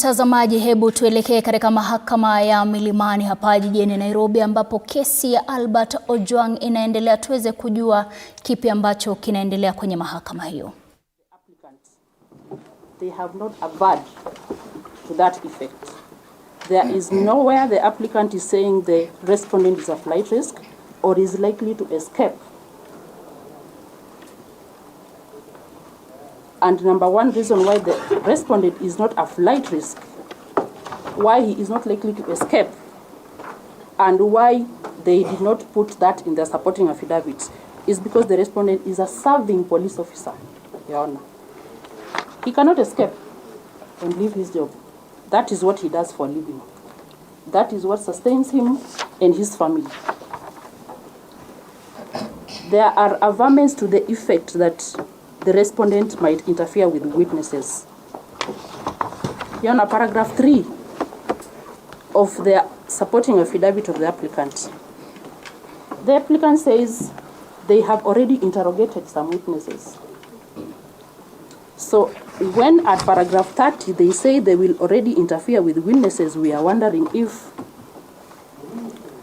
Mtazamaji, hebu tuelekee katika mahakama ya Milimani hapa jijini Nairobi, ambapo kesi ya Albert Ojwang inaendelea. Tuweze kujua kipi ambacho kinaendelea kwenye mahakama hiyo. They have not averred to that effect. There is nowhere the applicant is saying the respondent is a flight risk or is likely to escape. And number one reason why the respondent is not a flight risk, why he is not likely to escape, and why they did not put that in their supporting affidavit is because the respondent is a serving police officer, Your Honor. He cannot escape and leave his job. That is what he does for a living. That is what sustains him and his family. There are averments to the effect that the respondent might interfere with witnesses. Your Honor, paragraph 3 of the supporting affidavit of the applicant. The applicant says they have already interrogated some witnesses. So when at paragraph 30 they say they will already interfere with witnesses, we are wondering if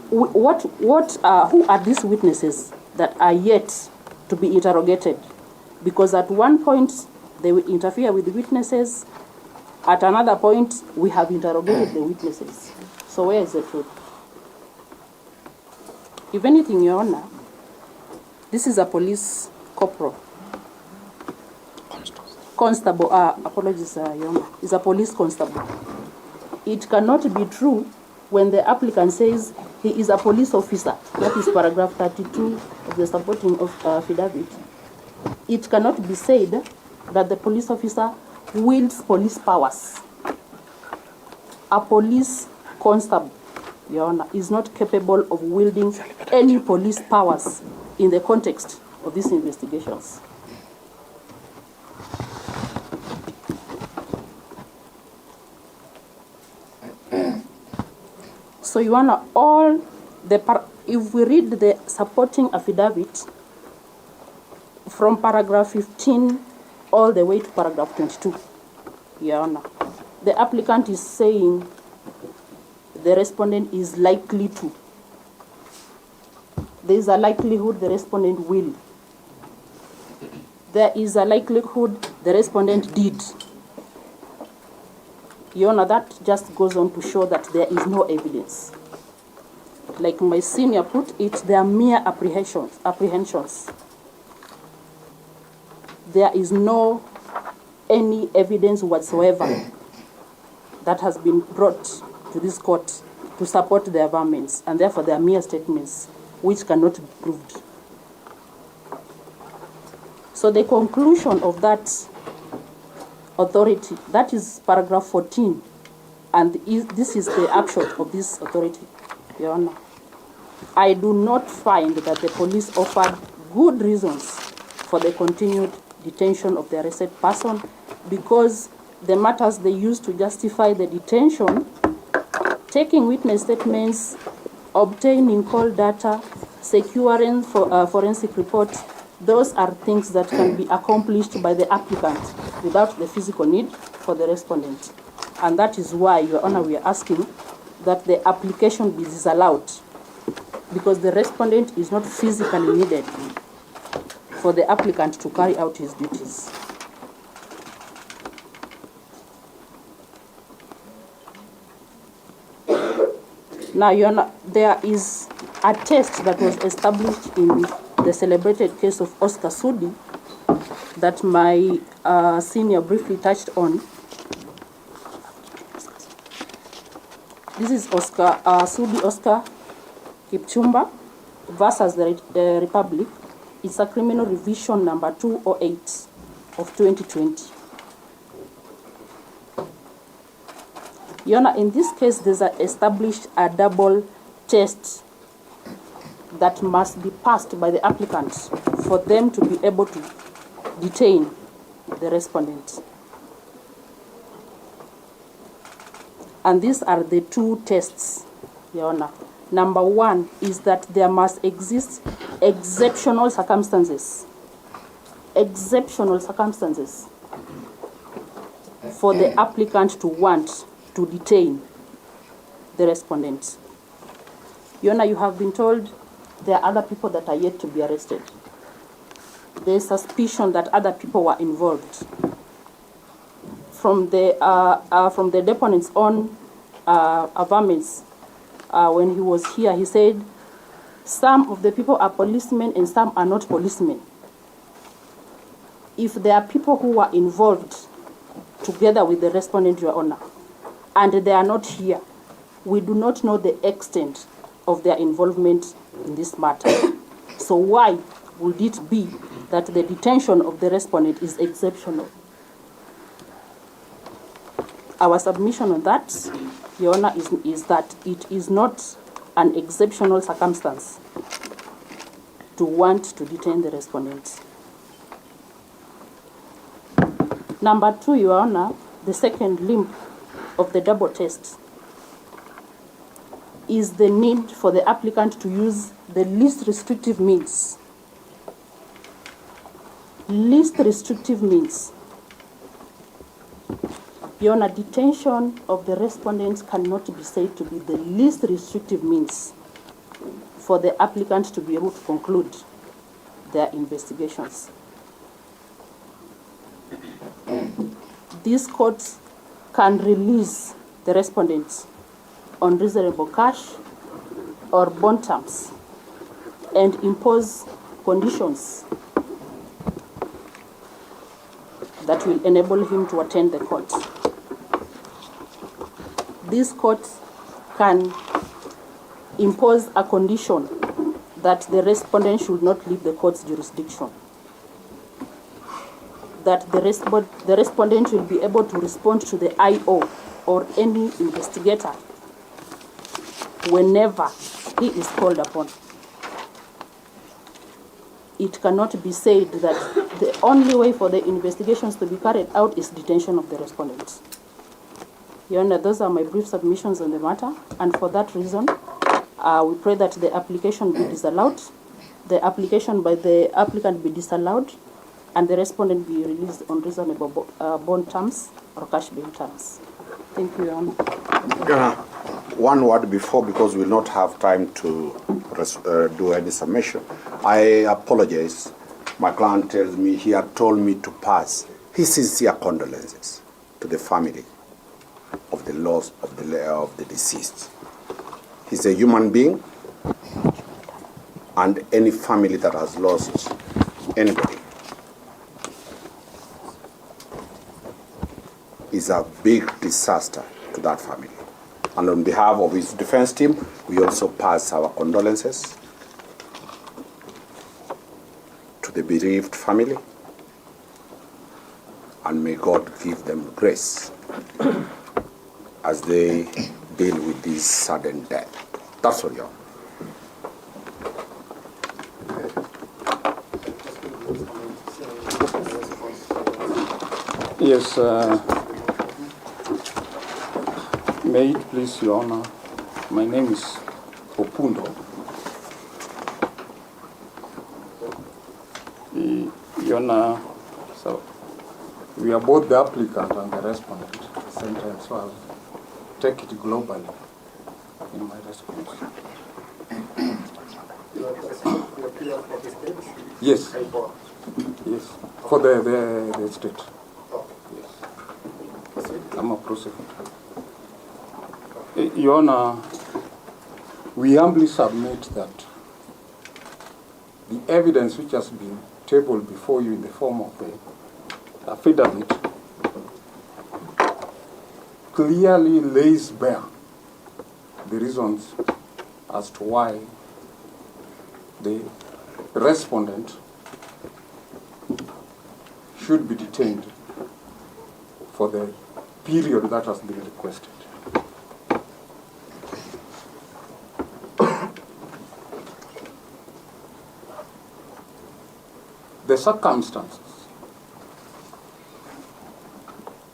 who are these witnesses that are yet to be interrogated? Because at one point they will interfere with the witnesses, at another point we have interrogated the witnesses. So where is the truth? If anything, Your Honor, this is a police corporal. Constable, apologies, Your Honor, is a police constable. It cannot be true when the applicant says he is a police officer. That is paragraph 32 of the supporting affidavit. It cannot be said that the police officer wields police powers. A police constable, Your Honor, is not capable of wielding any police powers in the context of these investigations. So, Your Honor, if we read the supporting affidavit from paragraph 15 all the way to paragraph 22, Your Honor, the applicant is saying the respondent is likely to. There is a likelihood the respondent will. There is a likelihood the respondent did. Your Honor, that just goes on to show that there is no evidence. Like my senior put it, they are mere apprehensions. There is no any evidence whatsoever that has been brought to this court to support their averments, and therefore they are mere statements which cannot be proved. So the conclusion of that authority, that is paragraph 14, and this is the upshot of this authority, Your Honor. I do not find that the police offered good reasons for the continued detention of the arrested person, because the matters they used to justify the detention, taking witness statements, obtaining call data, securing forensic reports, those are things that can be accomplished by the applicant without the physical need for the respondent. And that is why, Your Honor, we are asking that the application be disallowed, because the respondent is not physically needed for the applicant to carry out his duties. Now, Your Honor, there is a test that was established in the celebrated case of Oscar Sudi that my senior briefly touched on. This is Oscar Sudi Oscar Kipchumba versus the Republic. It's a criminal revision number 208 of 2020. Your Honor, in this case, there's established a double test that must be passed by the applicant for them to be able to detain the respondent. And these are the two tests, Your Honor. Number one is that there must exist exceptional circumstances. Exceptional circumstances for the applicant to want to detain the respondents. Your Honor, you have been told there are other people that are yet to be arrested. There is suspicion that other people were involved. From the deponent's own affirmance, when he was here, he said some of the people are policemen and some are not policemen. If there are people who were involved together with the respondent, Your Honor, and they are not here, we do not know the extent of their involvement in this matter. So why would it be that the detention of the respondent is exceptional? Our submission on that, Your Honor, is that it is not an exceptional circumstance to want to detain the respondent. Number two, Your Honor, the second limb of the double test is the need for the applicant to use the least restrictive means. Least restrictive means. Your Honor, detention of the respondents cannot be said to be the least restrictive means for the applicant to be able to conclude their investigations. These courts can release the respondents on reasonable cash or bond terms and impose conditions that will enable him to attend the court. These courts can impose a condition that the respondent should not leave the court's jurisdiction, that the respondent will be able to respond to the IO or any investigator whenever he is called upon. It cannot be said that the only way for the investigations to be carried out is detention of the respondents. Your Honor, those are my brief submissions on the matter, and for that reason, we pray that the application be disallowed, the application by the applicant be disallowed, and the respondent be released on reasonable bond terms or cash bail terms. Thank you, Your Honor. One word before, because we will not have time to do any submission. I apologize. My client tells me he had told me to pass his sincere condolences to the family of the loss of the deceased. He's a human being, and any family that has lost anybody is a big disaster to that family. And on behalf of his defense team, we also pass our condolences to the bereaved family, and may God give them grace as they deal with this sudden death. That's all, Your Honor. Yes, may it please Your Honor, my name is Opundo. Your Honor, so we are both the applicant and the respondent at the same time, so I'll take it globally in my response. Yes. Yes. For the state. Yes. I'm a prosecutor. Your Honor, we humbly submit that the evidence which has been tabled before you in the form of the affidavit clearly lays bare the reasons as to why the respondent should be detained for the period that has been requested. The circumstances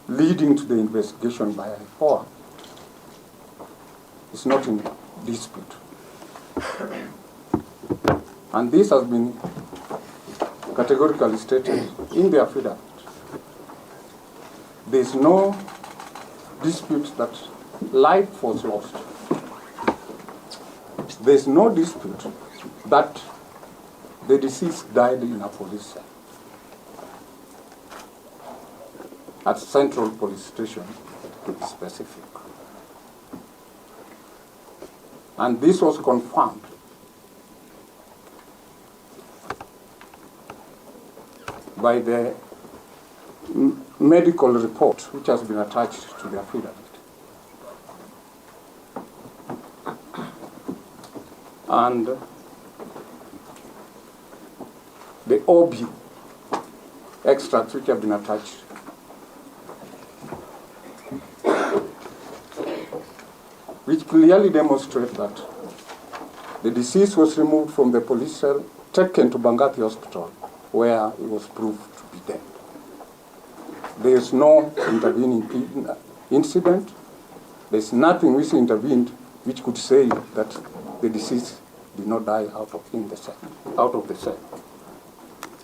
leading to the investigation by IPOA is not in dispute. And this has been categorically stated in the affidavit. There is no dispute that life was lost. There is no dispute that the deceased died in a police cell at Central Police Station, to be specific. And this was confirmed by the medical report which has been attached to the affidavit. And the OB extracts which have been attached. Which clearly demonstrate that the deceased was removed from the police cell, taken to Bangati Hospital, where he was proved to be dead. There is no intervening incident. There is nothing which intervened which could say that the deceased did not die out of the cell.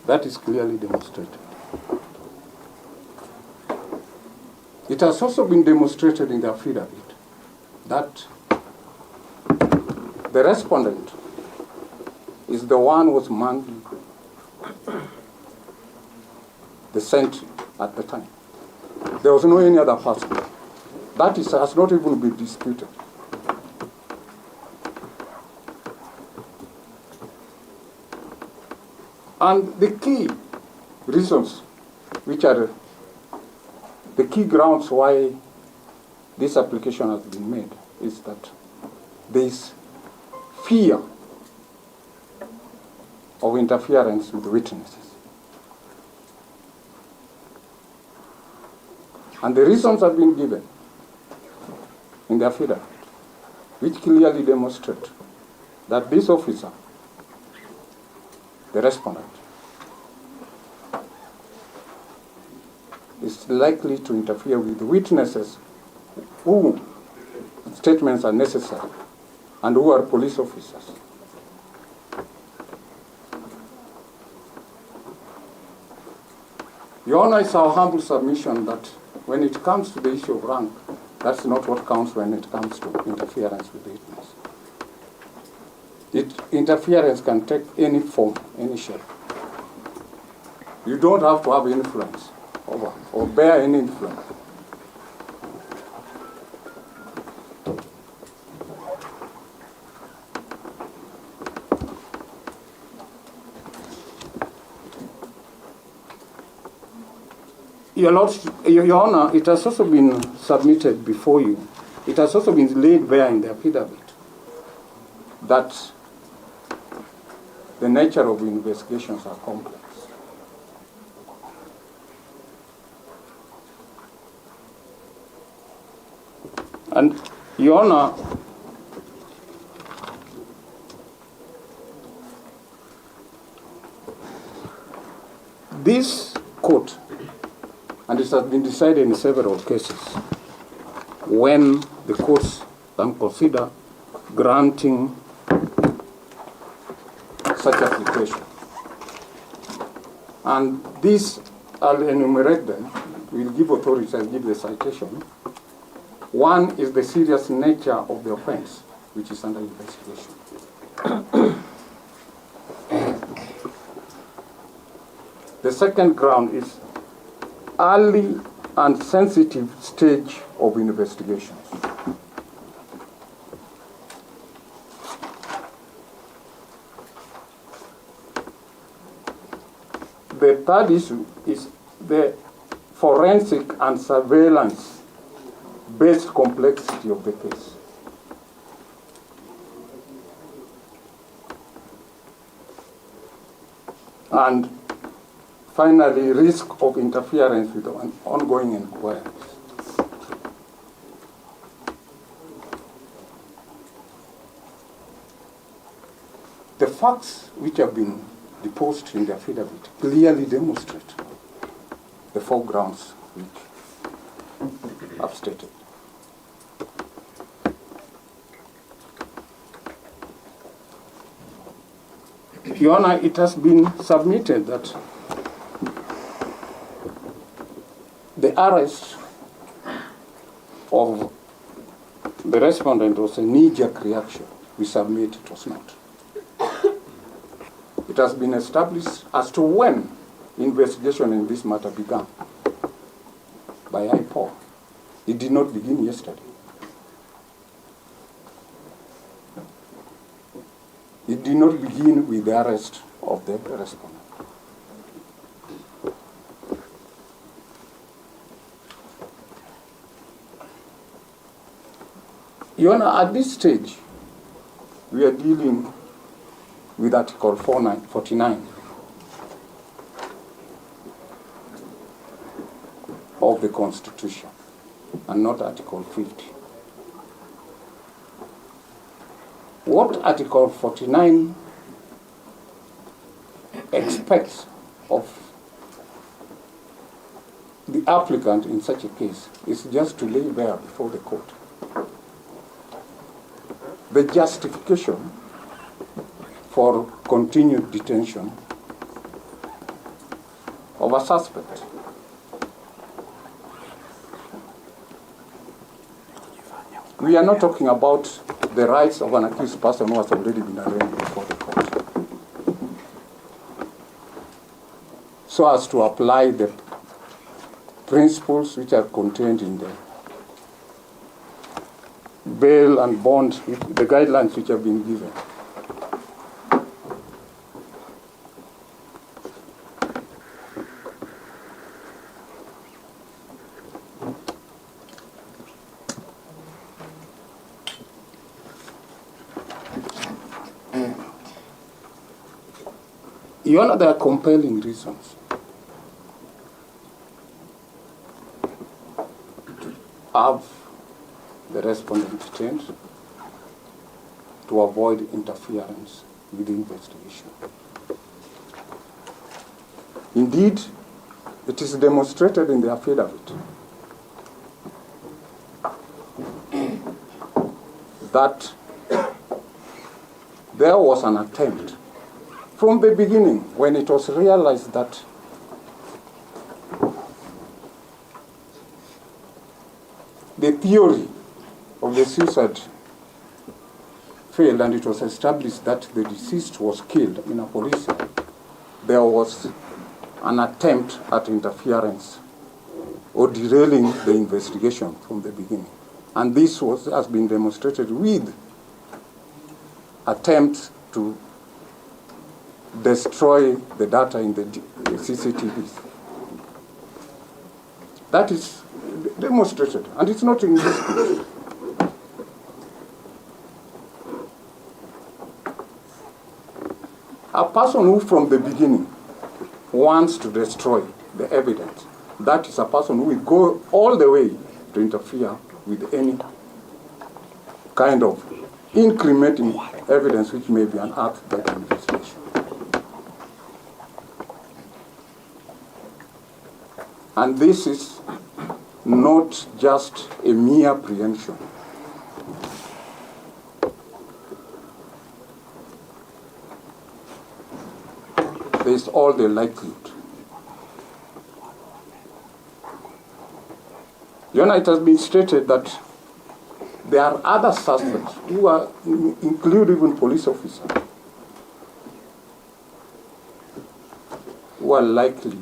That is clearly demonstrated. It has also been demonstrated in the affidavit that the respondent is the one who was manning the sentry at the time. There was no any other person. That has not even been disputed. And the key reasons, which are the key grounds why this application has been made, is that there is fear of interference with witnesses. And the reasons have been given in the affidavit, which clearly demonstrate that this officer, the respondent, is likely to interfere with witnesses whose statements are necessary and who are police officers. Your Honor, it's our humble submission that when it comes to the issue of rank, that's not what counts when it comes to interference with witness. Interference can take any form, any shape. You don't have to have influence over or bear any influence. Your Honor, it has also been submitted before you. It has also been laid bare in the affidavit that the nature of investigations are complex. And, Your Honor, this court, and it has been decided in several cases, when the courts can consider granting such application. And this, I'll enumerate them, we'll give authorities and give the citation. One is the serious nature of the offense, which is under investigation. The second ground is early and sensitive stage of investigations. The third issue is the forensic and surveillance-based complexity of the case. And finally, risk of interference with ongoing inquiries. The facts which have been deposed in the affidavit clearly demonstrate the four grounds which I've stated. Your Honor, it has been submitted that the arrest of the respondent was a knee-jerk reaction. We submit it was not. It has been established as to when investigation in this matter began by IPOA. It did not begin yesterday. It did not begin with the arrest of the respondent. Your Honor, at this stage, we are dealing with Article 49 of the Constitution and not Article 50. What Article 49 expects of the applicant in such a case is just to lay bare before the court the justification for continued detention of a suspect. We are not talking about the rights of an accused person who has already been arraigned before the court, so as to apply the principles which are contained in the bail and bond, the guidelines which have been given. Your Honor, there are compelling reasons to have the respondent detained to avoid interference with the investigation. Indeed, it is demonstrated in the affidavit that there was an attempt from the beginning, when it was realized that the theory of the suicide failed and it was established that the deceased was killed in a police cell, there was an attempt at interference or derailing the investigation from the beginning. And this has been demonstrated with attempts to destroy the data in the CCTVs. That is demonstrated, and it's not in dispute. A person who from the beginning wants to destroy the evidence, that is a person who will go all the way to interfere with any kind of incrementing evidence which may be unearthed by the investigation. And this is not just a mere preemption. There is all the likelihood. Your Honor, it has been stated that there are other suspects who are, include even police officers, who are likely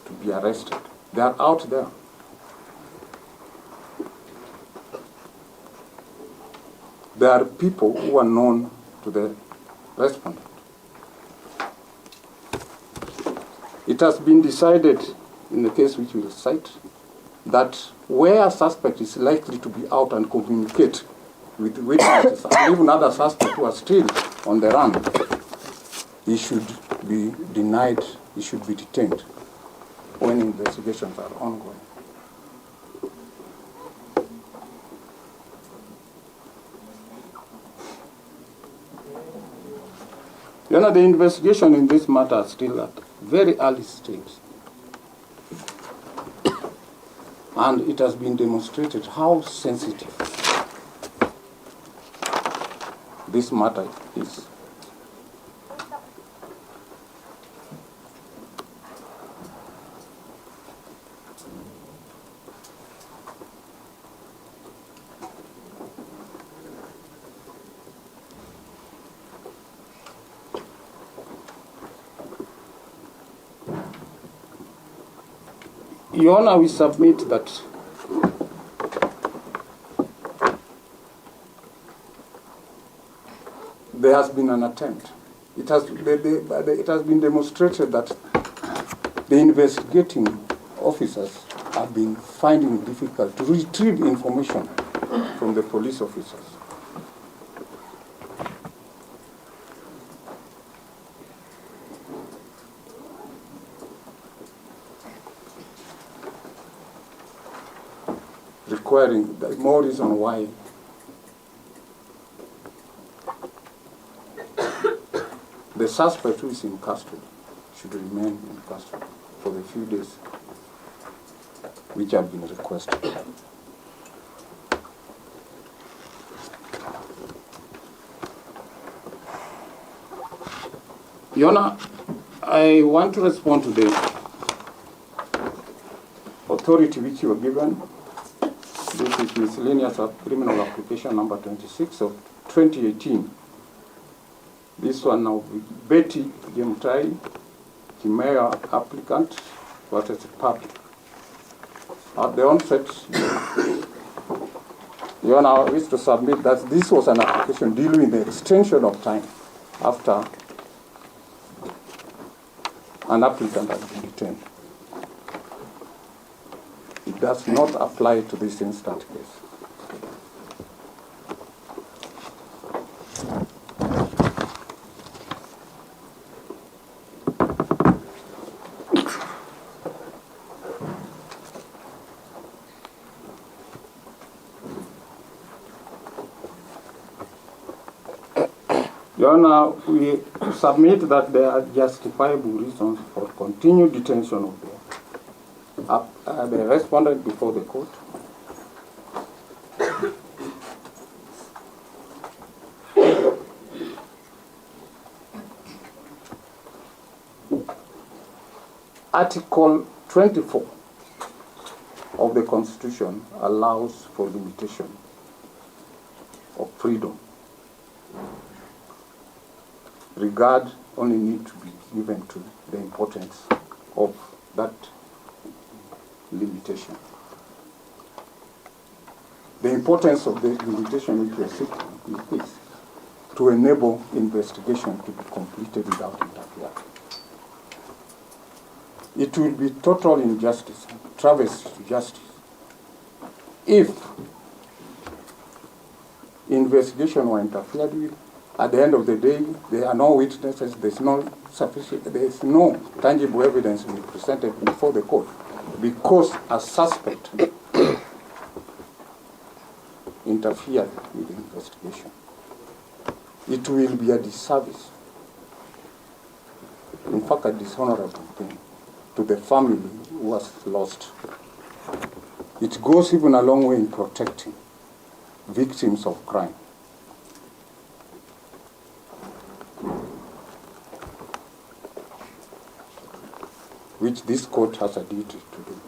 to be arrested. They are out there. There are people who are known to the respondent. It has been decided in the case which we will cite that where a suspect is likely to be out and communicate with witnesses and even other suspects who are still on the run, he should be denied, he should be detained when investigations are ongoing. You know, the investigation in this matter is still at very early stage. And it has been demonstrated how sensitive this matter is. Your Honor, we submit that there has been an attempt. It has been demonstrated that the investigating officers have been finding it difficult to retrieve information from the police officers. Requiring more reason why the suspect who is in custody should remain in custody for the few days which have been requested. Your Honor, I want to respond to the authority which you were given. This is miscellaneous criminal application number 26 of 2018. This one now, Betty Gemtai, the mayor applicant, versus public. At the onset, Your Honor, I wish to submit that this was an application dealing with the extension of time after an applicant has been detained. It does not apply to this instant case. Your Honor, we submit that there are justifiable reasons for continued detention of the respondent before the court. Article 24 of the Constitution allows for limitation of freedom. Regard only need to be given to the importance of that limitation. The importance of the limitation which we are seeking is to enable investigation to be completed without interference. It will be total injustice, travesty to justice, if investigation were interfered with. At the end of the day, there are no witnesses, there's no tangible evidence to be presented before the court because a suspect interfered with the investigation. It will be a disservice, in fact a dishonorable thing, to the family who was lost. It goes even a long way in protecting victims of crime. Which this court has a duty to do.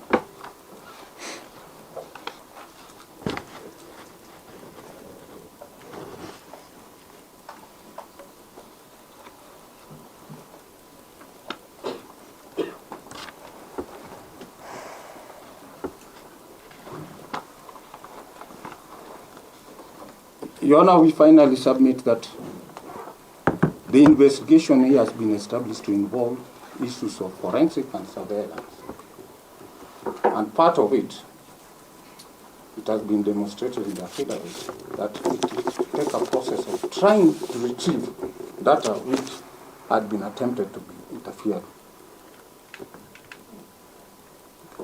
Your Honor, we finally submit that the investigation here has been established to involve issues of forensic and surveillance. And part of it has been demonstrated in the affidavit that it takes a process of trying to retrieve data which had been attempted to be interfered.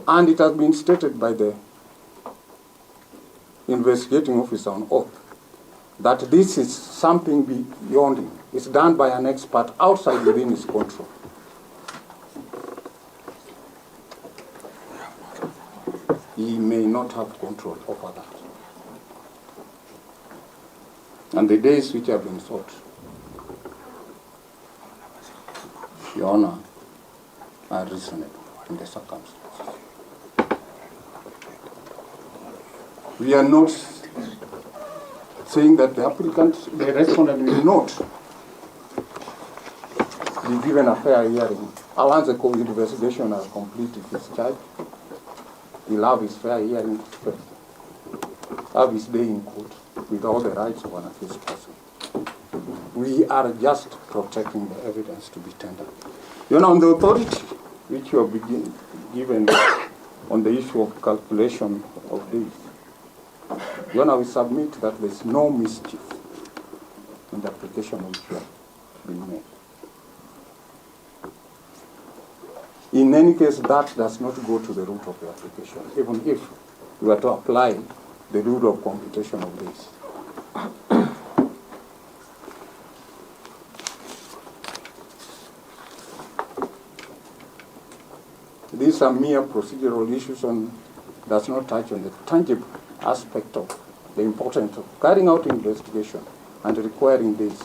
And it has been stated by the investigating officer on oath that this is something beyond him. It's done by an expert outside within his control. He may not have control over that. And the days which have been sought, Your Honor, are reasonable in the circumstances. We are not saying that the applicant, the respondent will not be given a fair hearing. Once the investigation has completed its charge, will have his fair hearing first, have his day in court with all the rights of an accused person. We are just protecting the evidence to be tendered. On the authority which you have given on the issue of calculation of days, we submit that there is no mischief in the application which you have been made. In any case, that does not go to the root of the application, even if we were to apply the rule of computation of days. These are mere procedural issues and does not touch on the tangible aspect of the importance of carrying out investigation and requiring days.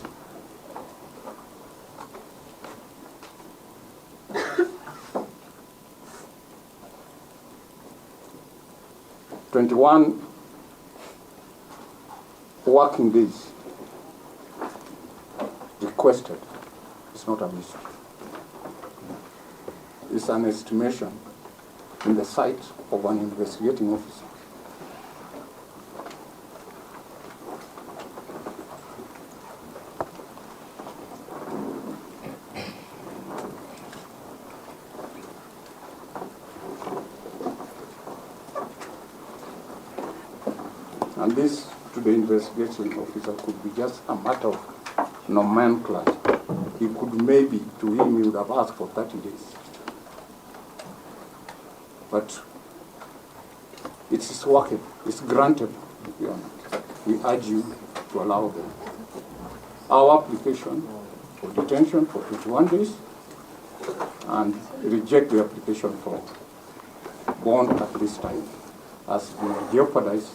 "21 working days requested is not a mystery. It's an estimation in the sight of an investigating officer. And this, to the investigating officer, could be just a matter of nomenclature. He could maybe, to him, he would have asked for 30 days. But it is workable, it's granted. We urge you to allow them. Our application for detention for 21 days and reject the application for bond at this time, as we jeopardize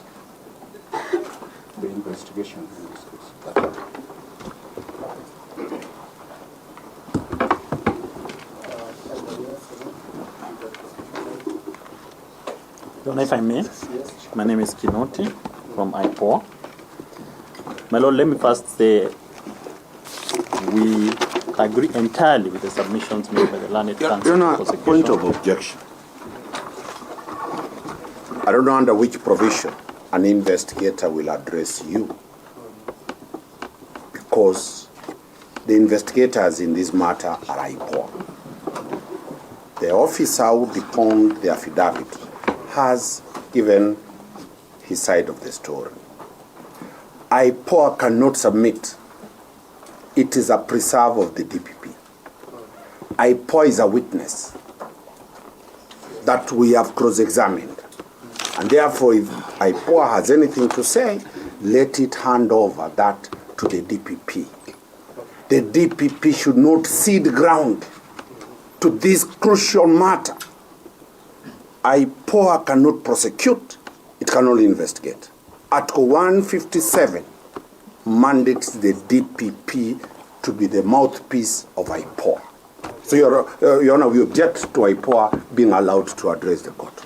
the investigation in this case. If I may, my name is Kinoti from IPOA. My Lord, let me first say we agree entirely with the submissions made by the Learned Counsel for Prosecution. Point of objection. I don't know under which provision an investigator will address you, because the investigators in this matter are IPOA. The officer who deponed the affidavit has given his side of the story. IPOA cannot submit. It is a preserve of the DPP. IPOA is a witness that we have cross-examined. And therefore, if IPOA has anything to say, let it hand over that to the DPP. The DPP should not cede ground to this crucial matter. IPOA cannot prosecute, it can only investigate. Article 157 mandates the DPP to be the mouthpiece of IPOA. So, Your Honor, we object to IPOA being allowed to address the court.